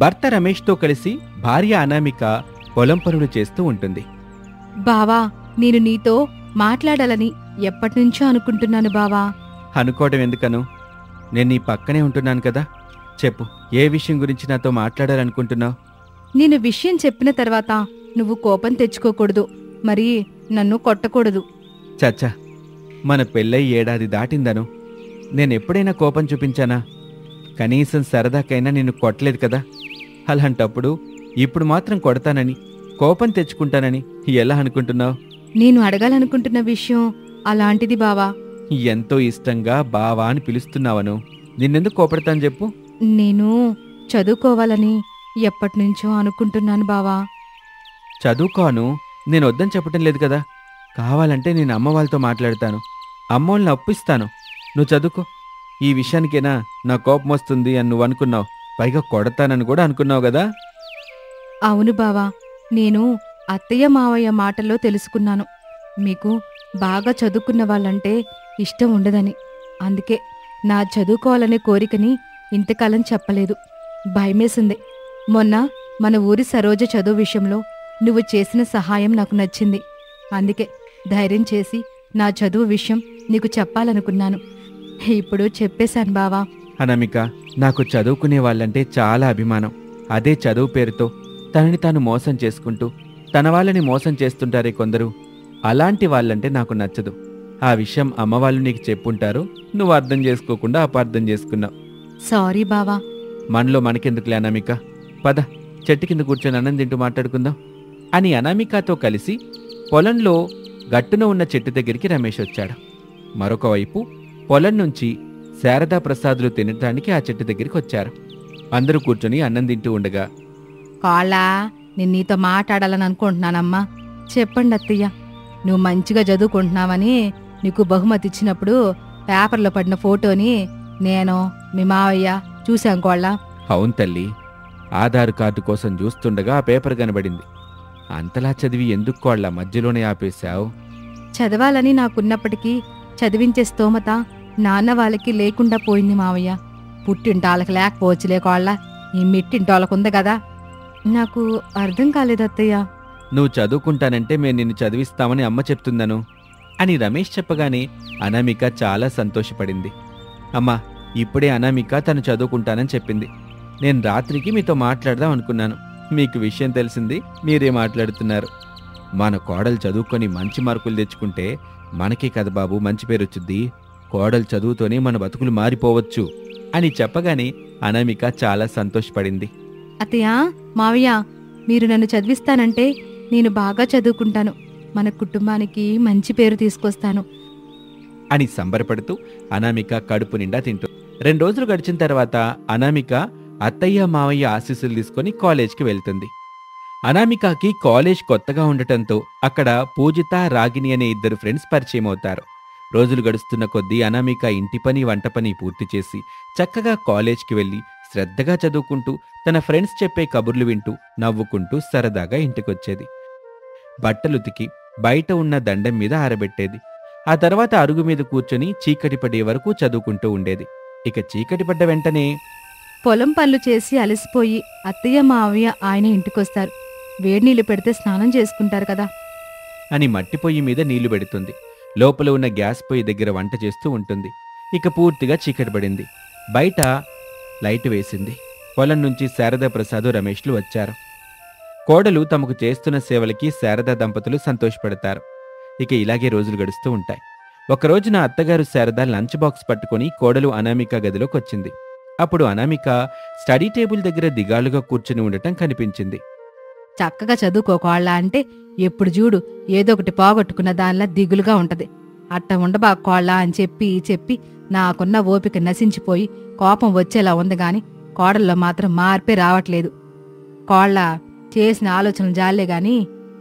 భర్త రమేష్తో కలిసి భార్య అనామిక పొలం పనులు చేస్తూ ఉంటుంది. బావా, నేను నీతో మాట్లాడాలని ఎప్పటినుంచో అనుకుంటున్నాను బావా. అనుకోవడం ఎందుకను? నేను నీ పక్కనే ఉంటున్నాను కదా. చెప్పు, ఏ విషయం గురించి నాతో మాట్లాడాలనుకుంటున్నావు? నేను విషయం చెప్పిన తర్వాత నువ్వు కోపం తెచ్చుకోకూడదు, మరి నన్ను కొట్టకూడదు. చచ్చా, మన పెళ్ళై ఏడాది దాటిందను. నేనెప్పుడైనా కోపం చూపించానా? కనీసం సరదాకైనా నిన్ను కొట్టలేదు కదా. అలాంటప్పుడు ఇప్పుడు మాత్రం కొడతానని, కోపం తెచ్చుకుంటానని ఎలా అనుకుంటున్నావు? నేను అడగాలనుకుంటున్న విషయం అలాంటిది బావా. ఎంతో ఇష్టంగా బావా అని పిలుస్తున్నావను. నిన్నెందుకు కోపడతాను చెప్పు? నేను చదువుకోవాలని ఎప్పటినుంచో అనుకుంటున్నాను బావా. చదువుకోను, నేను వద్దని చెప్పటం లేదు కదా. కావాలంటే నేను అమ్మ వాళ్ళతో మాట్లాడతాను, అమ్మోళ్ళని అప్పిస్తాను. నువ్వు చదువుకో. ఈ విషయానికైనా నా కోపం వస్తుంది అని నువ్వు అనుకున్నావు. పైగా కొడతానని కూడా అనుకున్నావు కదా. అవును బావా, నేను అత్తయ్య మావయ్య మాటల్లో తెలుసుకున్నాను మీకు బాగా చదువుకున్న వాళ్ళంటే ఇష్టం ఉండదని. అందుకే నా చదువుకోవాలనే కోరికని ఇంతకాలం చెప్పలేదు. భయమేసింది. మొన్న మన ఊరి సరోజ చదువు విషయంలో నువ్వు చేసిన సహాయం నాకు నచ్చింది. అందుకే ధైర్యం చేసి నా చదువు విషయం నీకు చెప్పాలనుకున్నాను. ఇప్పుడు చెప్పేశాను బావా. అనామిక, నాకు చదువుకునే వాళ్ళంటే చాలా అభిమానం. అదే చదువు పేరుతో తనని తాను మోసం చేసుకుంటూ తన వాళ్ళని మోసం చేస్తుంటారే కొందరు, అలాంటి వాళ్ళంటే నాకు నచ్చదు. ఆ విషయం అమ్మవాళ్ళు నీకు చెప్పుంటారు, నువ్వు అర్థం చేసుకోకుండా అపార్థం చేసుకున్నావు. సారీ బావా. మనలో మనకెందుకులే అనామిక. పద, చెట్టు కింద కూర్చొని అన్నం తింటూ మాట్లాడుకుందాం అని అనామికతో కలిసి పొలంలో గట్టున ఉన్న చెట్టు దగ్గరికి రమేష్ వచ్చాడు. మరొక వైపు పొలం నుంచి శారదా ప్రసాదులు తినటానికి ఆ చెట్టు దగ్గరికి వచ్చారు. అందరూ కూర్చొని అన్నం తింటూ ఉండగా, కాళ్ళా, నేను నీతో మాట్లాడాలని అనుకుంటున్నానమ్మా. చెప్పండి అత్తయ్య. నువ్వు మంచిగా చదువుకుంటున్నావని నీకు బహుమతి ఇచ్చినప్పుడు పేపర్లో పడిన ఫోటోని నేను మీ మావయ్య చూశాం కోళ్ళ. అవును తల్లి, ఆధార్ కార్డు కోసం చూస్తుండగా ఆ పేపర్ కనబడింది. అంతలా చదివి ఎందుకు కోళ్ళ మధ్యలోనే ఆపేశావు? చదవాలని నాకున్నప్పటికీ చదివించే స్తోమత నాన్న వాళ్ళకి లేకుండా పోయింది మావయ్య. పుట్టింటాళ్ళకి లేకపోవచ్చులే కోళ్ళ, ఈ మిట్టింటోళ్ళకుంది కదా. నాకు అర్థం కాలేదు అత్తయ్య. నువ్వు చదువుకుంటానంటే మేము నిన్ను చదివిస్తామని అమ్మ చెప్తుందను అని రమేష్ చెప్పగానే అనామిక చాలా సంతోషపడింది. అమ్మా, ఇప్పుడే అనామిక తను చదువుకుంటానని చెప్పింది. నేను రాత్రికి మీతో మాట్లాడదాం అనుకున్నాను. మీకు విషయం తెలిసింది, మీరే మాట్లాడుతున్నారు. మన కోడలు చదువుకొని మంచి మార్కులు తెచ్చుకుంటే మనకే కదా బాబు మంచి పేరు వచ్చుద్ది. కోడలు చదువుతోనే మన బతుకులు మారిపోవచ్చు అని చెప్పగానే అనామిక చాలా సంతోషపడింది. అత్తయ్య, మావయ్య, మీరు నన్ను చదివిస్తానంటే నేను బాగా చదువుకుంటాను, మన కుటుంబానికి మంచి పేరు తీసుకొస్తాను అని సంబరపడుతూ అనామిక కడుపు నిండా తింటూ 2 రోజులు గడిచిన తర్వాత అనామిక అత్తయ్య మావయ్య ఆశీస్సులు తీసుకుని కాలేజ్కి వెళ్తుంది. అనామికకి కాలేజ్ కొత్తగా ఉండటంతో అక్కడ పూజిత, రాగిణి అనే 2 ఫ్రెండ్స్ పరిచయం అవుతారు. రోజులు గడుస్తున్న కొద్దీ అనామిక ఇంటి పని వంట పని పూర్తి చేసి చక్కగా కాలేజ్కి వెళ్ళి శ్రద్ధగా చదువుకుంటూ తన ఫ్రెండ్స్ చెప్పే కబుర్లు వింటూ నవ్వుకుంటూ సరదాగా ఇంటికొచ్చేది. బట్టలుతికి బయట ఉన్న దండం మీద ఆరబెట్టేది. ఆ తర్వాత అరుగు మీద కూర్చొని చీకటి పడే వరకు చదువుకుంటూ ఉండేది. ఇక చీకటి పడ్డ వెంటనే పొలం పనులు చేసి అలసిపోయి అత్తయ్య మావయ్య ఆయన ఇంటికొస్తారు. వేడినీళ్లు పెడితే స్నానం చేసుకుంటారు కదా అని మట్టి పొయ్యి మీద నీళ్లు పెడుతుంది. లోపల ఉన్న గ్యాస్ పొయ్యి దగ్గర వంట చేస్తూ ఉంటుంది. ఇక పూర్తిగా చీకటి పడింది. బయట లైట్ వేసింది. పొలం నుంచి శారదా ప్రసాదు, రమేష్లు వచ్చారు. కోడలు తమకు చేస్తున్న సేవలకి శారదా దంపతులు సంతోషపడతారు. ఇక ఇలాగే రోజులు గడుస్తూ ఉంటాయి. ఒకరోజున అత్తగారు శారద లంచ్ బాక్స్ పట్టుకుని కోడలు అనామిక గదిలోకొచ్చింది. అప్పుడు అనామిక స్టడీ టేబుల్ దగ్గర దిగాలుగా కూర్చుని ఉండటం కనిపించింది. చక్కగా చదువుకోకోళ్ళ అంటే ఎప్పుడు చూడు ఏదో ఒకటి పోగొట్టుకున్న దానిలా దిగులుగా ఉంటది. అట్ట ఉండబాకోళ్ళ అని చెప్పి చెప్పి నాకున్న ఓపిక నశించిపోయి కోపం వచ్చేలా ఉంది గాని కోడల్లో మాత్రం మార్పే రావట్లేదు. కోళ్ళ చేసిన ఆలోచనలు జాలే గాని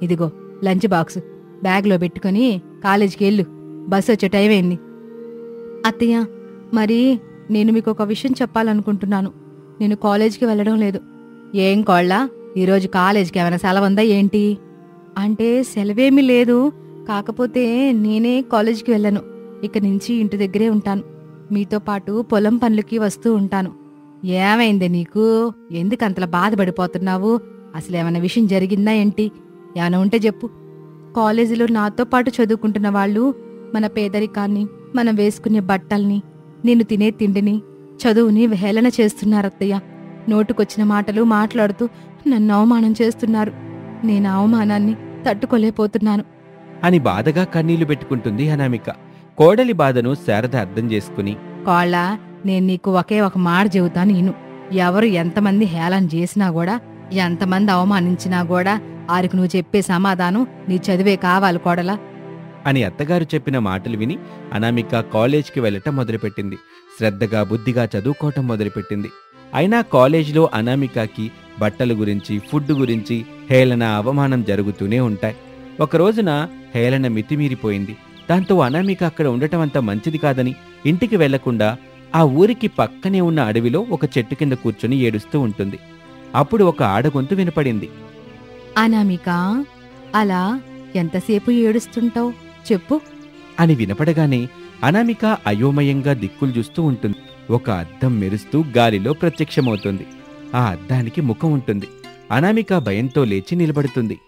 ఇదిగో లంచ్ బాక్స్ బ్యాగ్లో పెట్టుకుని కాలేజీకి వెళ్ళు, బస్సు వచ్చే టైం అయింది. అత్తయ్య, మరి నేను మీకు ఒక విషయం చెప్పాలనుకుంటున్నాను. నేను కాలేజీకి వెళ్ళడం లేదు. ఏం కోళ్ళ, ఈరోజు కాలేజీకి ఏమైనా సెలవుందా ఏంటి? అంటే సెలవేమీ లేదు, కాకపోతే నేనే కాలేజీకి వెళ్ళను. ఇక నుంచి ఇంటి దగ్గరే ఉంటాను. మీతో పాటు పొలం పనులకి వస్తూ ఉంటాను. ఏమైంది నీకు? ఎందుకంతలా బాధపడిపోతున్నావు? అసలేమైనా విషయం జరిగిందా ఏంటి? ఏమైనా ఉంటే చెప్పు. కాలేజీలో నాతో పాటు చదువుకుంటున్న వాళ్ళు మన పేదరికాన్ని, మనం వేసుకునే బట్టల్ని, నేను తినే తిండిని, చదువుని హేళన చేస్తున్నారత్తయ్య. నోటుకొచ్చిన మాటలు మాట్లాడుతూ నన్ను అవమానం చేస్తున్నారు. నేను ఆ అవమానాన్ని తట్టుకోలేకపోతున్నాను. అని బాధగా కన్నీళ్లు పెట్టుకుంటుంది అనామిక. కోడలి బాధను శారద అర్థం చేసుకుని, కోళ్ళ, నేను నీకు ఒకే ఒక మాట చెబుతాను ఇను. ఎవరు ఎంతమంది హేళన చేసినా కూడా, ఎంతమంది అవమానించినా కూడా ఆరికి నువ్వు చెప్పే సమాధానం నీ చదివే కావాలి కోడలా. అని అత్తగారు చెప్పిన మాటలు విని అనామిక కాలేజ్కి వెళ్ళటం మొదలుపెట్టింది. శ్రద్ధగా బుద్ధిగా చదువుకోవటం మొదలుపెట్టింది. అయినా కాలేజ్లో అనామికకి బట్టల గురించి, ఫుడ్ గురించి హేళన, అవమానం జరుగుతూనే ఉంటాయి. ఒక రోజున హేళన మితిమీరిపోయింది. దాంతో అనామిక అక్కడ ఉండటం అంత మంచిది కాదని ఇంటికి వెళ్లకుండా ఆ ఊరికి పక్కనే ఉన్న అడవిలో ఒక చెట్టు కింద కూర్చొని ఏడుస్తూ ఉంటుంది. అప్పుడు ఒక ఆడగొంతు వినపడింది. అనామిక, అలా ఎంతసేపు ఏడుస్తుంటావు చెప్పు. అని వినపడగానే అనామిక అయోమయంగా దిక్కులు చూస్తూ ఉంటుంది. ఒక అద్దం మెరుస్తూ గాలిలో ప్రత్యక్షమవుతుంది. ఆ అద్దానికి ముఖం ఉంటుంది. అనామిక భయంతో లేచి నిలబడుతుంది.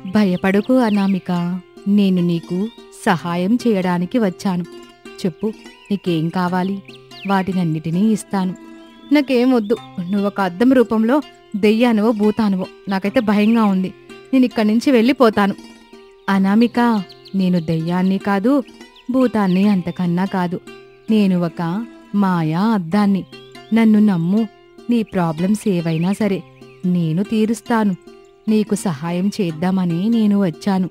భయపడకు అనామిక, నేను నీకు సహాయం చేయడానికి వచ్చాను. చెప్పు, నీకేం కావాలి? వాటినన్నిటినీ ఇస్తాను. నాకేం వద్దు. నువ్వొక అద్దం రూపంలో దెయ్యానువో భూతానువో నాకైతే భయంగా ఉంది. నేను ఇక్కడి నుంచి వెళ్ళిపోతాను. అనామిక, నేను దెయ్యాన్ని కాదు, భూతాన్ని అంతకన్నా కాదు. నేను ఒక మాయా అద్దాన్ని. నన్ను నమ్ము. నీ ప్రాబ్లమ్స్ ఏవైనా సరే నేను తీరుస్తాను. నీకు సహాయం చేద్దామని నేను వచ్చాను.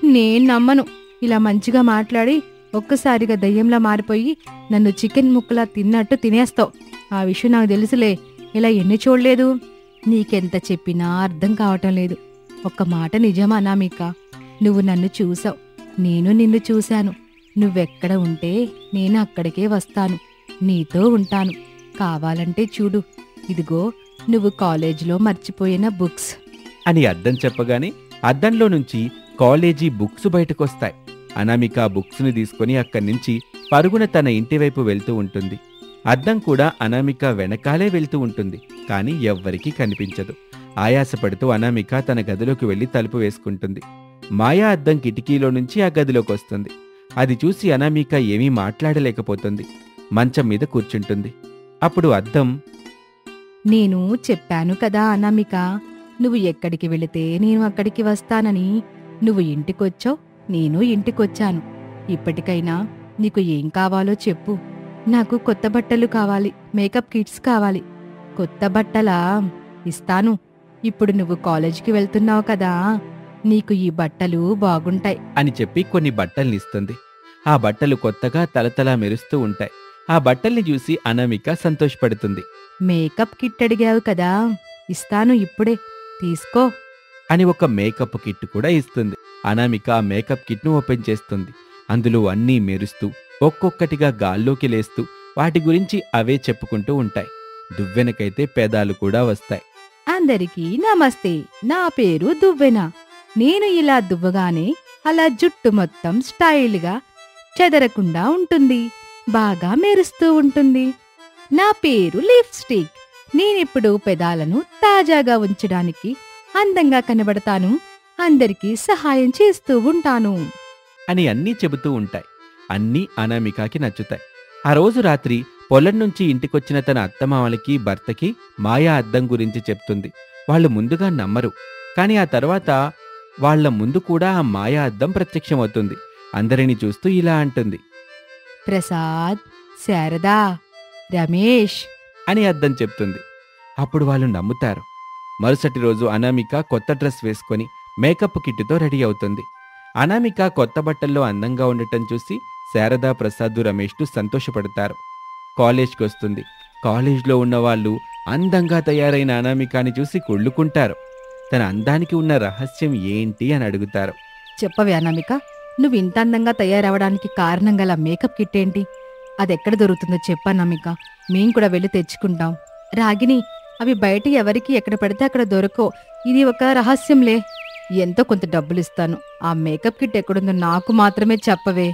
నేను నమ్మను. ఇలా మంచిగా మాట్లాడి ఒక్కసారిగా దయ్యంలా మారిపోయి నన్ను చికెన్ ముక్కలా తిన్నట్టు తినేస్తావు. ఆ విషయం నాకు తెలుసులే. ఇలా ఎన్ని చూడలేదు. నీకెంత చెప్పినా అర్థం కావటం లేదు. ఒక్క మాట నిజమా అనామిక? నువ్వు నన్ను చూసావు, నేను నిన్ను చూశాను. నువ్వెక్కడ ఉంటే నేను అక్కడికే వస్తాను. నీతో ఉంటాను. కావాలంటే చూడు, ఇదిగో నువ్వు కాలేజీలో మర్చిపోయిన బుక్స్. అని అద్దం చెప్పగానే అద్దంలో నుంచి కాలేజీ బుక్స్ బయటకొస్తాయి. అనామిక బుక్స్ని తీసుకుని అక్కడి నుంచి పరుగున తన ఇంటివైపు వెళ్తూ ఉంటుంది. అద్దం కూడా అనామిక వెనకాలే వెళ్తూ ఉంటుంది. కాని ఎవ్వరికీ కనిపించదు. ఆయాసపడుతూ అనామిక తన గదిలోకి వెళ్లి తలుపు వేసుకుంటుంది. మాయా అద్దం కిటికీలో నుంచి ఆ గదిలోకి వస్తుంది. అది చూసి అనామిక ఏమీ మాట్లాడలేకపోతుంది. మంచం మీద కూర్చుంటుంది. అప్పుడు అద్దం, నేను చెప్పాను కదా అనామిక, నువ్వు ఎక్కడికి వెళితే నేను అక్కడికి వస్తానని. నువ్వు ఇంటికొచ్చావు, నేను ఇంటికొచ్చాను. ఇప్పటికైనా నీకు ఏం కావాలో చెప్పు. నాకు కొత్త బట్టలు కావాలి, మేకప్ కిట్స్ కావాలి. కొత్త బట్టలా? ఇస్తాను. ఇప్పుడు నువ్వు కాలేజీకి వెళ్తున్నావు కదా, నీకు ఈ బట్టలు బాగుంటాయి అని చెప్పి కొన్ని బట్టల్నిస్తుంది. ఆ బట్టలు కొత్తగా తలతలా మెరుస్తూ ఉంటాయి. ఆ బట్టల్ని చూసి అనామిక సంతోషపడుతుంది. మేకప్ కిట్ అడిగావు కదా, ఇస్తాను ఇప్పుడే, తీసుకో అని ఒక మేకప్ కిట్ కూడా ఇస్తుంది. అనామిక ఆ మేకప్ కిట్ను ఓపెన్ చేస్తుంది. అందులో అన్నీ మెరుస్తూ ఒక్కొక్కటిగా గాల్లోకి లేస్తూ వాటి గురించి అవే చెప్పుకుంటూ ఉంటాయి. దువ్వెనకైతే పెదాలు కూడా వస్తాయి. అందరికీ నమస్తే. నా పేరు దువ్వెన. నేను ఇలా దువ్వగానే అలా జుట్టు మొత్తం స్టైల్గా చెదరకుండా ఉంటుంది, బాగా మెరుస్తూ ఉంటుంది. నా పేరు లిప్స్టిక్. నేనిప్పుడు పెదాలను తాజాగా ఉంచడానికి అందంగా కనబడతాను. అందరికీ సహాయం చేస్తూ ఉంటాను అని అన్నీ చెబుతూ ఉంటాయి. అన్నీ అనామికకి నచ్చుతాయి. ఆ రోజు రాత్రి పొలం నుంచి ఇంటికొచ్చిన తన అత్తమామలకి, భర్తకి మాయా అద్దం గురించి చెప్తుంది. వాళ్ళు ముందుగా నమ్మరు. కాని ఆ తర్వాత వాళ్ల ముందు కూడా ఆ మాయా అద్దం ప్రత్యక్షమవుతుంది. అందరినీ చూస్తూ ఇలా అంటుంది, ప్రసాద్, శారదా, రమేష్ అని అద్దం చెప్తుంది. అప్పుడు వాళ్ళు నమ్ముతారు. మరుసటి రోజు అనామిక కొత్త డ్రెస్ వేసుకొని మేకప్ కిట్టుతో రెడీ అవుతుంది. అనామిక కొత్త బట్టల్లో అందంగా ఉండటం చూసి శారదా, ప్రసాద్, రమేష్లు సంతోషపడతారు. కాలేజ్కి వస్తుంది. కాలేజ్లో ఉన్నవాళ్ళు అందంగా తయారైన అనామికని చూసి కుళ్ళుకుంటారు. తన అందానికి ఉన్న రహస్యం ఏంటి అని అడుగుతారు. చెప్పవే అనామిక, నువ్వు ఇంత అందంగా తయారవడానికి కారణం గల మేకప్ కిట్ ఏంటి? అదెక్కడ దొరుకుతుందో చెప్పన్నామిక, మేం కూడా వెళ్ళి తెచ్చుకుంటాం. రాగిని, అవి బయట ఎవరికి ఎక్కడ పెడితే అక్కడ దొరకో. ఇది ఒక రహస్యంలే. ఎంతో కొంత డబ్బులిస్తాను. ఆ మేకప్ కిట్ ఎక్కడుందో నాకు మాత్రమే చెప్పవే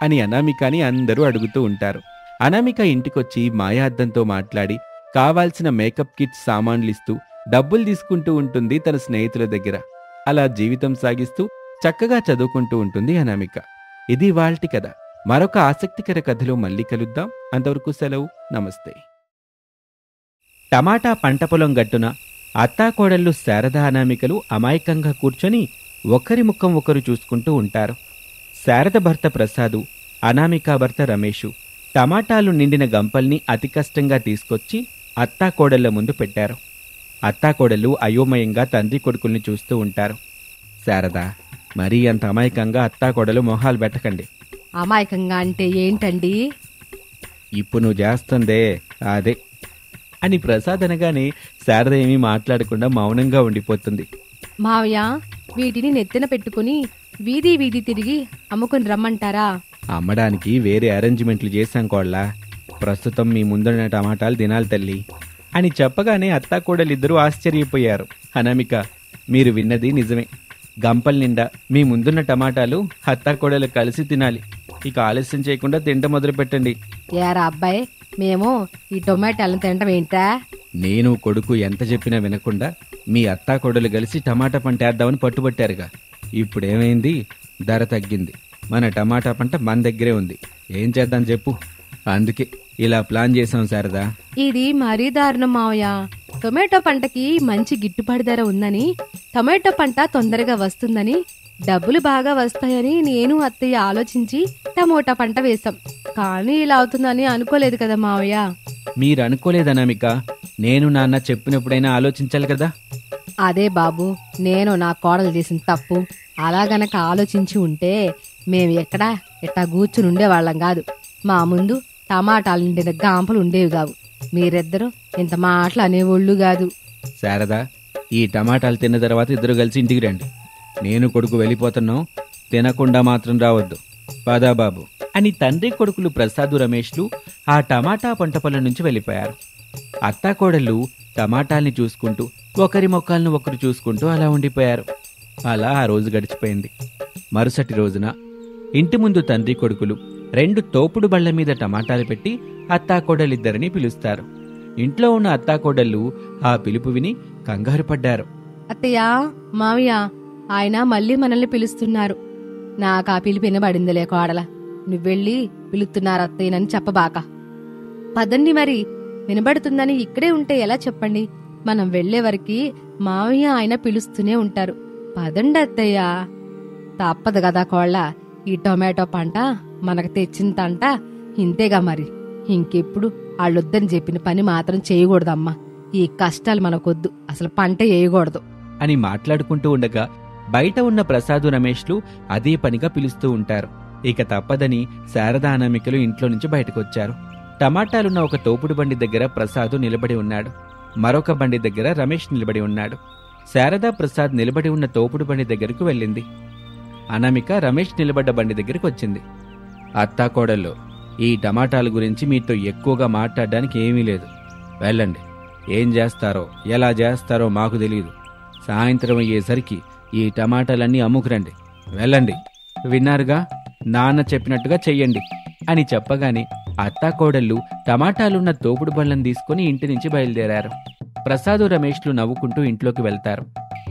అని అనామికని అందరూ అడుగుతూ ఉంటారు. అనామిక ఇంటికొచ్చి మాయా అద్దంతో మాట్లాడి కావాల్సిన మేకప్ కిట్ సామాన్లు ఇస్తూ డబ్బులు తీసుకుంటూ ఉంటుంది తన స్నేహితుల దగ్గర. అలా జీవితం సాగిస్తూ చక్కగా చదువుకుంటూ ఉంటుంది అనామిక. ఇది ఇవాల్టి కథ. మరొక ఆసక్తికర కథలో మళ్ళీ కలుద్దాం. అంతవరకు సెలవు. నమస్తే. టమాటా పంట పొలం గట్టున అత్తాకోడళ్ళు శారద అనామికలు అమాయకంగా కూర్చొని ఒకరి ముఖం ఒకరు చూసుకుంటూ ఉంటారు. శారద భర్త ప్రసాదు, అనామిక భర్త రమేషు టమాటాలు నిండిన గంపల్ని అతి కష్టంగా తీసుకొచ్చి అత్తాకోడళ్ల ముందు పెట్టారు. అత్తాకోడళ్ళు అయోమయంగా తండ్రి కొడుకుల్ని చూస్తూ ఉంటారు. శారద, మరీ అంత అమాయకంగా అత్తాకోడలు మొహాలు పెట్టకండి. అమాయకంగా అంటే ఏంటండి? ఇప్పుడు నువ్వు చేస్తుందే అదే అని ప్రసాద్ అనగానే శారద ఏమీ మాట్లాడకుండా మౌనంగా ఉండిపోతుంది. మావయ్య, వీటిని నెత్తిన పెట్టుకుని వీధి వీధి తిరిగి అమ్ముకుని రమ్మంటారా? అమ్మడానికి వేరే అరేంజ్మెంట్లు చేశాం కోళ్ళ. ప్రస్తుతం మీ ముందున్న టమాటాలు తినాలి తల్లి అని చెప్పగానే అత్తాకోడలిద్దరూ ఆశ్చర్యపోయారు. అనామిక, మీరు విన్నది నిజమే. గంపల నిండా మీ ముందున్న టమాటాలు అత్తాకోడలు కలిసి తినాలి. ఇక ఆలస్యం చేయకుండా తింట మొదలు పెట్టండి. ఏరా అబ్బాయి, మేము ఈ టొమాటోలను తినటం ఏంట్రా? నేను కొడుకు ఎంత చెప్పినా వినకుండా మీ అత్తాకోడలు కలిసి టమాటా పంట వేద్దామని పట్టుబట్టారుగా. ఇప్పుడేమైంది? ధర తగ్గింది. మన టమాటా పంట మన దగ్గరే ఉంది. ఏం చేద్దాం చెప్పు. అందుకే ఇలా ప్లాన్ చేసాం శారదా. ఇది మరీ దారుణం మావయ్య. టొమాటో పంటకి మంచి గిట్టుబాటు ధర ఉందని, టొమాటో పంట తొందరగా వస్తుందని, డబ్బులు బాగా వస్తాయని నేను అత్తయ్య ఆలోచించి టమోటా పంట వేశాం. కానీ ఇలా అవుతుందని అనుకోలేదు కదా మావయ్య. మీరు అనుకోలేదనామిక. నేను నాన్న చెప్పినప్పుడైనా ఆలోచించాలి కదా. అదే బాబు, నేను నా కోడలు చేసిన తప్పు. అలా గనక ఆలోచించి ఉంటే మేము ఎట్టా కూర్చుని ఉండేవాళ్ళం కాదు. మా ముందు టమాటాలు నిండిన గాంపలు ఉండేవి కావు. మీరిద్దరూ ఇంత మాటలు అనేవాళ్ళు కాదు. శారదా, ఈ టమాటాలు తిన్న తర్వాత ఇద్దరు కలిసి ఇంటికి రండి. నేను కొడుకు వెళ్ళిపోతున్నాం. తినకుండా మాత్రం రావద్దు. పదా బాబు అని తండ్రి కొడుకులు ప్రసాదు, రమేష్లు ఆ టమాటా పంట పొలం నుంచి వెళ్ళిపోయారు. అత్తాకోడళ్ళు టమాటాల్ని చూసుకుంటూ ఒకరి మొక్కలను ఒకరు చూసుకుంటూ అలా ఉండిపోయారు. అలా ఆ రోజు గడిచిపోయింది. మరుసటి రోజున ఇంటి ముందు తండ్రి కొడుకులు 2 తోపుడు బళ్ల మీద టమాటాలు పెట్టి అత్తాకోడలిద్దరిని పిలుస్తారు. ఇంట్లో ఉన్న అత్తాకోడళ్ళు ఆ పిలుపు విని కంగారు పడ్డారు. అత్తయ్య, మావయ్య, ఆయన మళ్ళీ మనల్ని పిలుస్తున్నారు. నాకు ఆ పిలుపు వినబడిందిలే కోడల. నువ్వెళ్ళి పిలుస్తున్నారు అత్తయ్యనని చెప్పబాక. పదండి, మరి వినబడుతుందని ఇక్కడే ఉంటే ఎలా చెప్పండి? మనం వెళ్లేవరికి మావయ్య ఆయన పిలుస్తూనే ఉంటారు. పదండి అత్తయ్య. తప్పదు కదా కోళ్ళ, ఈ టొమాటో పంట మనకు తెచ్చిందంట ఇంతేగా మరి. ఇంకెప్పుడు వాళ్ళొద్దని చెప్పిన పని మాత్రం చేయకూడదమ్మా. ఈ కష్టాలు మనకొద్దు, అసలు పంట వేయకూడదు అని మాట్లాడుకుంటూ ఉండగా బయట ఉన్న ప్రసాదు, రమేష్లు అదే పనిగా పిలుస్తూ ఉంటారు. ఇక తప్పదని శారదా, అనామికలు ఇంట్లో నుంచి బయటకొచ్చారు. టమాటాలున్న ఒక తోపుడు బండి దగ్గర ప్రసాదు నిలబడి ఉన్నాడు. మరొక బండి దగ్గర రమేష్ నిలబడి ఉన్నాడు. శారదా, ప్రసాద్ నిలబడి ఉన్న తోపుడు బండి దగ్గరకు వెళ్ళింది. అనామిక రమేష్ నిలబడ్డ బండి దగ్గరికి వచ్చింది. అత్తాకోడల్లో, ఈ టమాటాల గురించి మీతో ఎక్కువగా మాట్లాడడానికి ఏమీ లేదు. వెళ్ళండి. ఏం చేస్తారో ఎలా చేస్తారో మాకు తెలియదు. సాయంత్రం అయ్యేసరికి ఈ టమాటాలన్నీ అమ్ముకురండి. వెళ్ళండి. విన్నారుగా, నాన్న చెప్పినట్టుగా చెయ్యండి అని చెప్పగానే అత్తాకోడళ్ళు టమాటాలున్న తోపుడు బళ్ళను తీసుకుని ఇంటి నుంచి బయలుదేరారు. ప్రసాదు, రమేష్లు నవ్వుకుంటూ ఇంట్లోకి వెళ్తారు.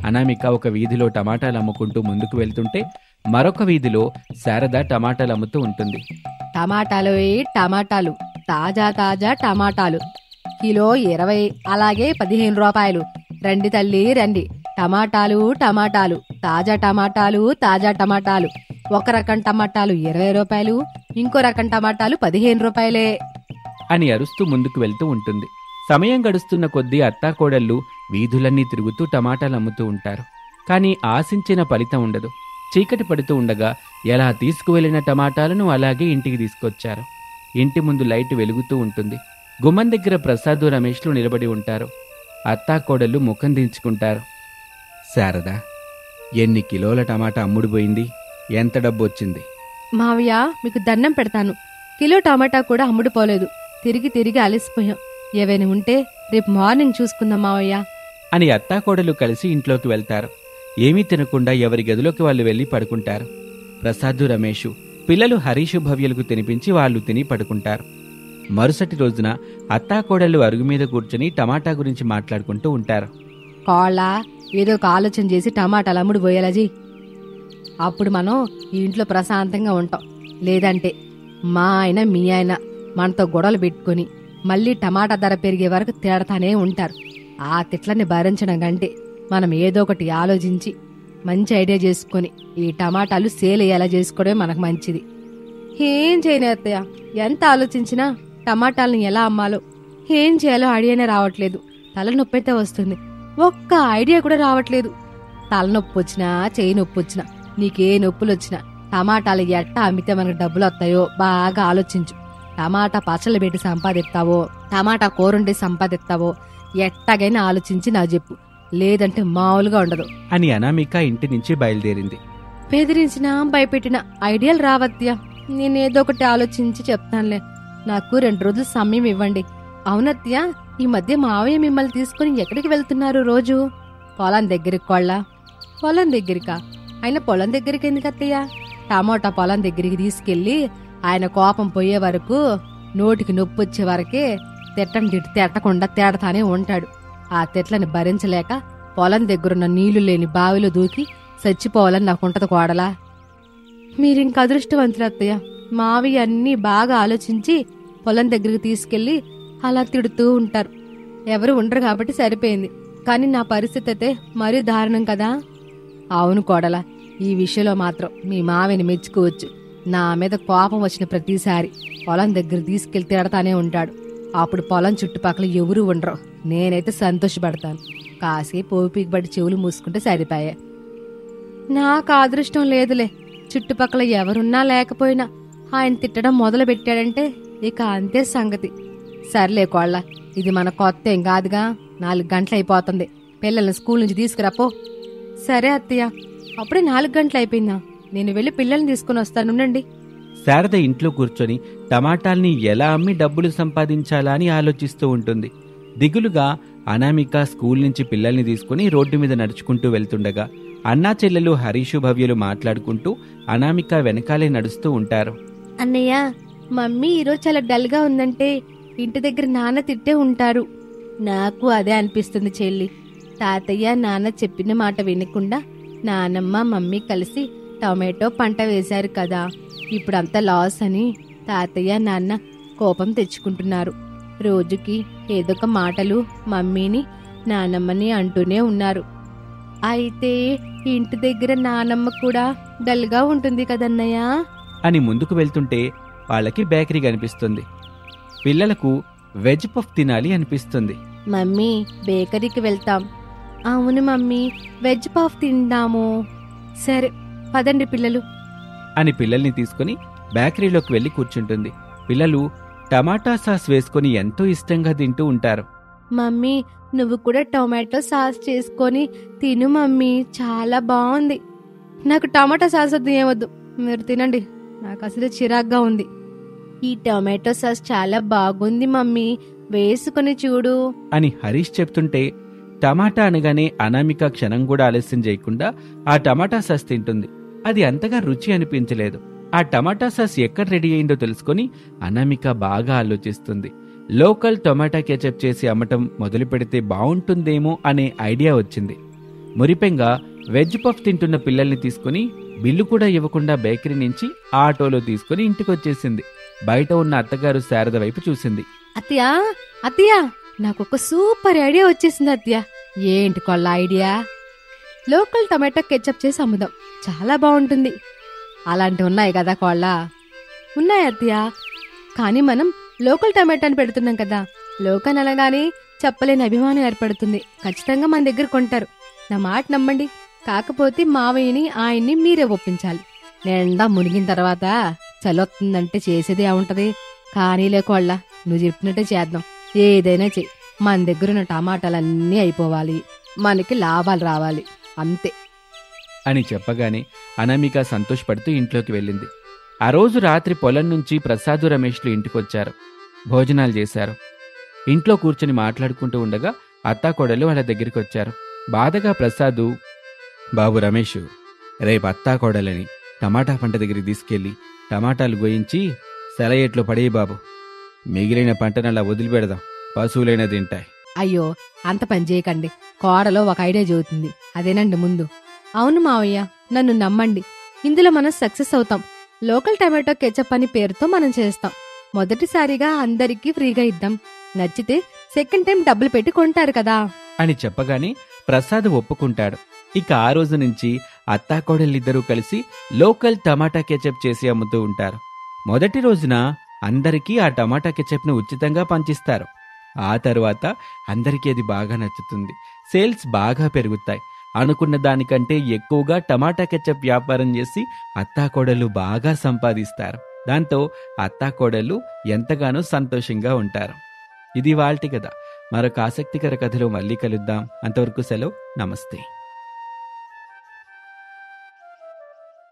అనామిక ఒక వీధిలో టమాటాలు అమ్ముకుంటూ ముందుకు వెళ్తుంటే మరొక వీధిలో శారద టమాటాలు అమ్ముతూ ఉంటుంది. టమాటాలు, టమాటాలు, తాజా తాజా టమాటాలు, కిలో 20, అలాగే 15 రూపాయలు. రండి తల్లి రండి. టమాటాలు టమాటాలు, తాజా టమాటాలు, తాజా టమాటాలు. ఒక రకం టమాటాలు 20 రూపాయలు, ఇంకో రకం టమాటాలు 15 రూపాయలే అని అరుస్తూ ముందుకు వెళ్తూ ఉంటుంది. సమయం గడుస్తున్న కొద్దీ అత్తాకోడళ్ళు వీధులన్నీ తిరుగుతూ టమాటాలు అమ్ముతూ ఉంటారు. కానీ ఆశించిన ఫలితం ఉండదు. చీకటి పడుతూ ఉండగా ఎలా తీసుకువెళ్లిన టమాటాలను అలాగే ఇంటికి తీసుకొచ్చారు. ఇంటి ముందు లైట్ వెలుగుతూ ఉంటుంది. గుమ్మం దగ్గర ప్రసాదు, రమేష్లు నిలబడి ఉంటారు. అత్తాకోడళ్ళు ముఖం దించుకుంటారు. శారదా, ఎన్ని కిలోల టమాటా అమ్ముడుపోయింది? ఎంత డబ్బు వచ్చింది? మావయ్య, మీకు దండం పెడతాను. కిలో టమాటా కూడా అమ్ముడుపోలేదు. తిరిగి తిరిగి అలసిపోయాం. ఏవైనా ఉంటే రేపు మార్నింగ్ చూసుకుందాం మావయ్య అని అత్తాకోడలు కలిసి ఇంట్లోకి వెళ్తారు. ఏమీ తినకుండా ఎవరి గదిలోకి వాళ్ళు వెళ్లి పడుకుంటారు. ప్రసాదు, రమేషు పిల్లలు హరీషు, భవ్యలకు తినిపించి వాళ్ళు తిని పడుకుంటారు. మరుసటి రోజున అత్తాకోడళ్ళు అరుగు మీద కూర్చొని టమాటా గురించి మాట్లాడుకుంటూ ఉంటారు. కోళ్ళ ఏదో ఒక ఆలోచన చేసి టమాటాలు అమ్ముడు పోయేలాజీ, అప్పుడు మనం ఈ ఇంట్లో ప్రశాంతంగా ఉంటాం. లేదంటే మా ఆయన మీ ఆయన మనతో గొడవలు పెట్టుకుని మళ్ళీ టమాటా ధర పెరిగే వరకు తిడతానే ఉంటారు. ఆ తిట్లని భరించడం కంటే మనం ఏదో ఒకటి ఆలోచించి మంచి ఐడియా చేసుకొని ఈ టమాటాలు సేల్ అయ్యేలా చేసుకోవడమే మనకు మంచిది. ఏం చేయను అత్తయ్య, ఎంత ఆలోచించినా టమాటాలను ఎలా అమ్మాలో ఏం చేయాలో ఐడియానే రావట్లేదు. తలనొప్పి అయితే వస్తుంది, ఒక్క ఐడియా కూడా రావట్లేదు. తలనొప్పి వచ్చినా చేయి నొప్పి వచ్చినా నీకే నొప్పులు వచ్చినా టమాటాలు ఎట్టా అమ్మితే మనకు డబ్బులు వస్తాయో బాగా ఆలోచించు. టమాటా పచ్చళ్ళు పెట్టి సంపాదిస్తావో టమాటా కూరండి సంపాదిస్తావో ఎట్టాగైనా ఆలోచించి నాకు చెప్పు, లేదంటే మామూలుగా ఉండదు అని అనామిక ఇంటి నుంచి బయలుదేరింది. బెదిరించినా భయపెట్టిన ఐడియాలు రావత్యా, నేనేదో ఒకటి ఆలోచించి చెప్తానులే, నాకు 2 రోజులు సమయం ఇవ్వండి. అవునత్యా, ఈ మధ్య మావయ్య మిమ్మల్ని తీసుకుని ఎక్కడికి వెళ్తున్నారు రోజు? పొలం దగ్గరికి కోళ్ళ. పొలం దగ్గరికా? ఆయన పొలం దగ్గరికి ఎందుకు అత్తయ్య? టమోటా పొలం దగ్గరికి తీసుకెళ్లి ఆయన కోపం పోయే వరకు నోటికి నొప్పి వచ్చే వరకే తిట్టకుండా తేడతానే ఉంటాడు. ఆ తిట్లని భరించలేక పొలం దగ్గరున్న నీళ్లు లేని బావిలో దూకి చచ్చిపోవాలని నాకుంటది కోడలా. మీరింక అదృష్టవంతులు అత్తయ్య, మావయ్య అన్నీ బాగా ఆలోచించి పొలం దగ్గరికి తీసుకెళ్లి అలా తిడుతూ ఉంటారు. ఎవరు ఉండరు కాబట్టి సరిపోయింది, కానీ నా పరిస్థితి అయితే మరీ దారుణం కదా. అవును కోడలా, ఈ విషయంలో మాత్రం మీ మావయ్యని మెచ్చుకోవచ్చు. నా మీద కోపం వచ్చిన ప్రతిసారి పొలం దగ్గర తీసుకెళ్లి తిడతానే ఉంటాడు. అప్పుడు పొలం చుట్టుపక్కల ఎవరూ ఉండరు, నేనైతే సంతోషపడతాను. కాసేపు ఓపిక పడి చెవులు మూసుకుంటే సరిపోయా. నాకు అదృష్టం లేదులే, చుట్టుపక్కల ఎవరున్నా లేకపోయినా ఆయన తిట్టడం మొదలు పెట్టాడంటే ఇక అంతే సంగతి. సర్లే కోళ్ళ, ఇది మన కొత్త ఏం కాదుగా. 4 గంటలు అయిపోతుంది, పిల్లల్ని స్కూల్ నుంచి తీసుకురాపో. సరే అత్తయ్య, అప్పుడే 4 గంటలు అయిపోయిందా? నేను వెళ్ళి పిల్లల్ని తీసుకుని వస్తానుండండి. శారద ఇంట్లో కూర్చొని టమాటాల్ని ఎలా అమ్మి డబ్బులు సంపాదించాలా అని ఆలోచిస్తూ ఉంటుంది. దిగులుగా అనామిక స్కూల్ నుంచి పిల్లల్ని తీసుకుని రోడ్డు మీద నడుచుకుంటూ వెళ్తుండగా అన్నా చెల్లెలు హరీషు భవ్యలు మాట్లాడుకుంటూ అనామిక వెనకాలే నడుస్తూ ఉంటారు. అన్నయ్య, మమ్మీ ఈరోజు చాలా డల్గా ఉందంటే ఇంటి దగ్గర నాన్న తిట్టే ఉంటారు. నాకు అదే అనిపిస్తుంది చెల్లి. తాతయ్య నాన్న చెప్పిన మాట వినకుండా నానమ్మ మమ్మీ కలిసి టొమాటో పంట వేశారు కదా, ఇప్పుడంతా లాస్ అని తాతయ్య నాన్న కోపం తెచ్చుకుంటున్నారు. రోజుకి ఏదొక మాటలు మమ్మీని నానమ్మని అంటూనే ఉన్నారు. అయితే ఇంటి దగ్గర నానమ్మ కూడా డల్గా ఉంటుంది కదన్నయ్య అని ముందుకు వెళ్తుంటే వాళ్ళకి బేకరీ కనిపిస్తుంది. పిల్లలకు వెజ్ పఫ్ తినాలి అనిపిస్తుంది. మమ్మీ, బేకరీకి వెళ్తాం. అవును మమ్మీ, వెజ్ పఫ్ తిందాము. సరే పదండి పిల్లలు అని పిల్లల్ని తీసుకుని బేకరీలోకి వెళ్లి కూర్చుంటుంది. పిల్లలు టమాటా సాస్ వేసుకుని ఎంతో ఇష్టంగా తింటూ ఉంటారు. మమ్మీ, నువ్వు కూడా టొమాటో సాస్ చేసుకొని తిను మమ్మీ, చాలా బాగుంది. నాకు టమాటా సాస్ వద్దు, ఏమొద్దు, మీరు తినండి, నాకు అసలు చిరాగ్గా ఉంది. ఈ టొమాటో సాస్ చాలా బాగుంది మమ్మీ, వేసుకొని చూడు అని హరీష్ చెప్తుంటే టమాటా అనగానే అనామిక క్షణం కూడా ఆలస్యం చేయకుండా ఆ టమాటా సాస్ తింటుంది. అది అంతగా రుచి అనిపించలేదు. ఆ టమాటా సాస్ ఎక్కడ రెడీ అయిందో తెలుసుకుని అనామిక బాగా ఆలోచిస్తుంది. లోకల్ టొమాటా కెచప్ చేసి అమ్మటం మొదలు పెడితే బాగుంటుందేమో అనే ఐడియా వచ్చింది. మురిపెంగా వెజ్ పఫ్ తింటున్న పిల్లల్ని తీసుకుని బిల్లు కూడా ఇవ్వకుండా బేకరీ నుంచి ఆటోలో తీసుకుని ఇంటికొచ్చేసింది. బయట ఉన్న అత్తగారు శారద వైపు చూసింది. అత్తయ్యా, అత్తయ్యా, నాకొక సూపర్ ఐడియా వచ్చేసింది అత్తయ్య. ఏంటి కొల్ల ఐడియా? లోకల్ టమాటో కెచప్ చేసి అమ్ముదాం, చాలా బాగుంటుంది. అలాంటివి ఉన్నాయి కదా కోళ్ళ? ఉన్నాయి అత్తయ్య, కానీ మనం లోకల్ టమాటాని పెడుతున్నాం కదా, లోకల్ అనగానే చెప్పలేని అభిమానం ఏర్పడుతుంది. ఖచ్చితంగా మన దగ్గర కొంటారు, నా మాట నమ్మండి. కాకపోతే మావయ్యని ఆయన్ని మీరే ఒప్పించాలి. నిండా మునిగిన తర్వాత చలొస్తుందంటే చేసేది ఏముంటది? కానీలే కోళ్ళ, నువ్వు చెప్పినట్టే చేద్దాం. ఏదైనా చెయ్యి, మన దగ్గరున్న టమాటాలన్నీ అయిపోవాలి, మనకి లాభాలు రావాలి, అంతే అని చెప్పగానే అనామిక సంతోషపడుతూ ఇంట్లోకి వెళ్ళింది. ఆ రోజు రాత్రి పొలం నుంచి ప్రసాదు రమేష్లు ఇంటికొచ్చారు. భోజనాలు చేశారు. ఇంట్లో కూర్చొని మాట్లాడుకుంటూ ఉండగా అత్తాకోడలు వాళ్ళ దగ్గరికి వచ్చారు. బాధగా ప్రసాదు, బాబు రమేష్, రేపు అత్తాకోడలని టమాటా పంట దగ్గరికి తీసుకెళ్ళి టమాటాలు గోయించి సెలయేట్లో పడేయి బాబు. మిగిలిన పంటను అలా వదిలిపెడదాం, పశువులైనా తింటాయి. అయ్యో అంత పని చేయకండి. కోడలో ఒక ఐడియా చెబుతుంది, అదేనండి ముందు. అవును మావయ్య, నన్ను నమ్మండి. ఇందులో మనం సక్సెస్ అవుతాం. లోకల్ టమాటో కెచప్ అని పేరుతో మనం చేస్తాం. మొదటిసారిగా అందరికీ ఫ్రీగా ఇద్దాం. నచ్చితే సెకండ్ టైం డబ్బులు పెట్టి కొంటారు కదా అని చెప్పగానే ప్రసాద్ ఒప్పుకుంటాడు. ఇక ఆ రోజు నుంచి అత్తాకోడళ్ళిద్దరూ కలిసి లోకల్ టమాటా కెచప్ చేసి అమ్ముతూ ఉంటారు. మొదటి రోజున అందరికీ ఆ టమాటా కెచప్ను ఉచితంగా పంచిస్తారు. ఆ తరువాత అందరికీ అది బాగా నచ్చుతుంది. సేల్స్ బాగా పెరుగుతాయి. అనుకున్న దానికంటే ఎక్కువగా టమాటా కెచప్ వ్యాపారం చేసి అత్తాకోడళ్ళు బాగా సంపాదిస్తారు. దాంతో అత్తాకోడళ్ళు ఎంతగానో సంతోషంగా ఉంటారు. ఇది వాల్టి కథ. మరొక ఆసక్తికర కథలో మళ్ళీ కలుద్దాం. అంతవరకు సెలవు. నమస్తే.